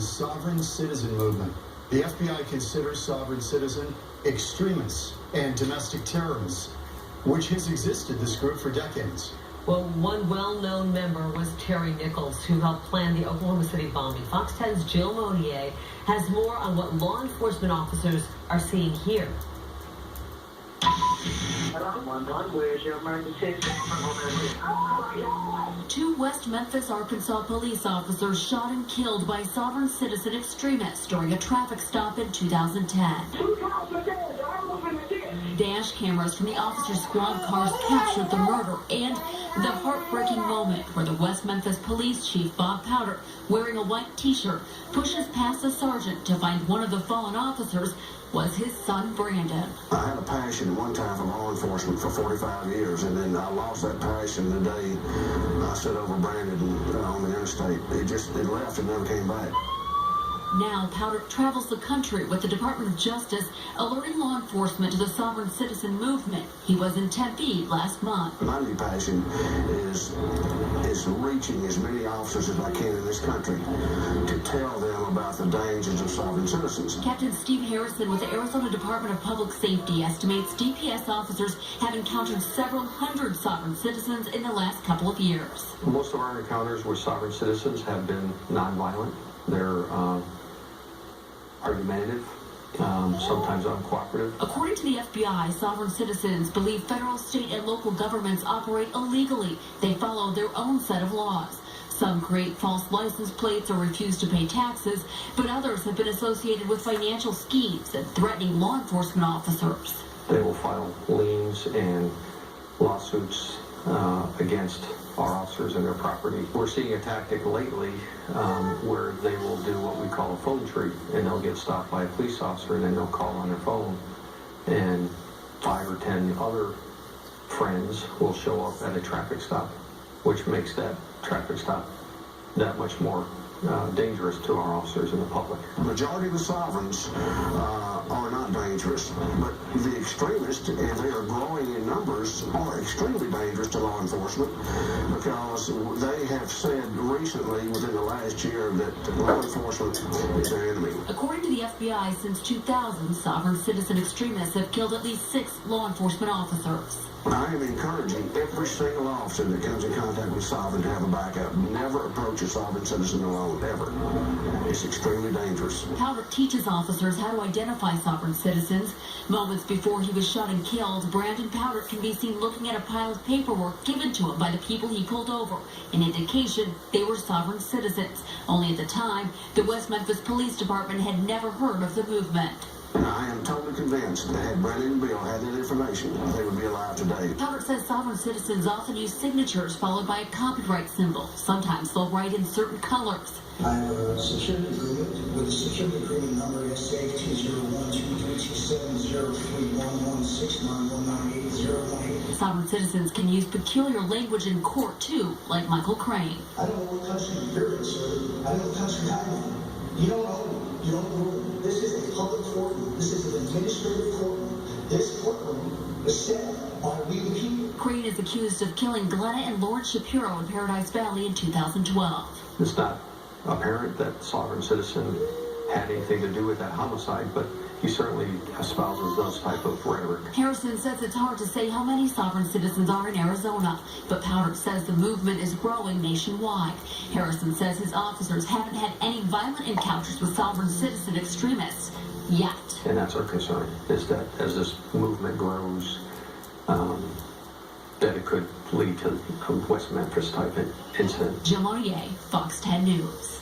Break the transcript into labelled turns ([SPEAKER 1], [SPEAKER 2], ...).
[SPEAKER 1] sovereign citizen movement. The FBI considers sovereign citizen extremists and domestic terrorists, which has existed, this group, for decades.
[SPEAKER 2] Well, one well-known member was Terry Nichols, who helped plan the Oklahoma City bombing. Fox 10's Jill Monier has more on what law enforcement officers are seeing here.
[SPEAKER 3] Where's your emergency?
[SPEAKER 4] Two West Memphis, Arkansas police officers shot and killed by sovereign citizen extremists during a traffic stop in 2010. Dash cameras from the officer squad cars captured the murder and the heartbreaking moment where the West Memphis police chief, Bob Powder, wearing a white t-shirt, pushes past a sergeant to find one of the fallen officers was his son, Brandon.
[SPEAKER 5] I had a passion at one time for law enforcement for 45 years, and then I lost that passion the day I stood over Brandon on the interstate. It left and never came back.
[SPEAKER 4] Now, Powder travels the country with the Department of Justice, alerting law enforcement to the sovereign citizen movement. He was in Tempe last month.
[SPEAKER 5] My new passion is reaching as many officers as I can in this country to tell them about the dangers of sovereign citizens.
[SPEAKER 4] Captain Steve Harrison with the Arizona Department of Public Safety estimates DPS officers have encountered several hundred sovereign citizens in the last couple of years.
[SPEAKER 6] Most of our encounters with sovereign citizens have been nonviolent. They're argumentative, sometimes uncooperative.
[SPEAKER 4] According to the FBI, sovereign citizens believe federal, state, and local governments operate illegally. They follow their own set of laws. Some create false license plates or refuse to pay taxes, but others have been associated with financial schemes and threatening law enforcement officers.
[SPEAKER 6] They will file liens and lawsuits against our officers and their property. We're seeing a tactic lately where they will do what we call a phone tree, and they'll get stopped by a police officer, and then they'll call on their phone, and 5 or 10 other friends will show up at a traffic stop, which makes that traffic stop that much more dangerous to our officers and the public.
[SPEAKER 5] The majority of the sovereigns are not dangerous, but the extremists, and they are growing in numbers, are extremely dangerous to law enforcement because they have said recently, within the last year, that law enforcement is their enemy.
[SPEAKER 4] According to the FBI, since 2000, sovereign citizen extremists have killed at least 6 law enforcement officers.
[SPEAKER 5] I am encouraging every single officer that comes in contact with sovereign to have a backup. Never approach a sovereign citizen alone, ever. It's extremely dangerous.
[SPEAKER 4] Powder teaches officers how to identify sovereign citizens. Moments before he was shot and killed, Brandon Powder can be seen looking at a pile of paperwork given to him by the people he pulled over, an indication they were sovereign citizens. Only at the time, the West Memphis Police Department had never heard of the movement.
[SPEAKER 5] I am totally convinced that had Brandon and Bill had that information, they would be alive today.
[SPEAKER 4] Powder says sovereign citizens often use signatures followed by a copyright symbol. Sometimes they'll write in certain colors.
[SPEAKER 7] I have a security agreement with the security agreement number SA2012227031169198018.
[SPEAKER 4] Sovereign citizens can use peculiar language in court too, like Michael Crane.
[SPEAKER 7] I don't know what country you're in, sir. I know what country I'm in. You don't own it. You don't rule it. This is a public courtroom. This is an administrative courtroom. This courtroom is set by we the people.
[SPEAKER 4] Crane is accused of killing Glenna and Lawrence Shapiro in Paradise Valley in 2012.
[SPEAKER 6] It's not apparent that sovereign citizen had anything to do with that homicide, but he certainly espouses those type of rhetoric.
[SPEAKER 4] Harrison says it's hard to say how many sovereign citizens are in Arizona, but Powder says the movement is growing nationwide. Harrison says his officers haven't had any violent encounters with sovereign citizen extremists yet.
[SPEAKER 6] And that's our concern, is that as this movement grows, that it could lead to a West Memphis type incident.
[SPEAKER 4] Jill Monier, Fox 10 News.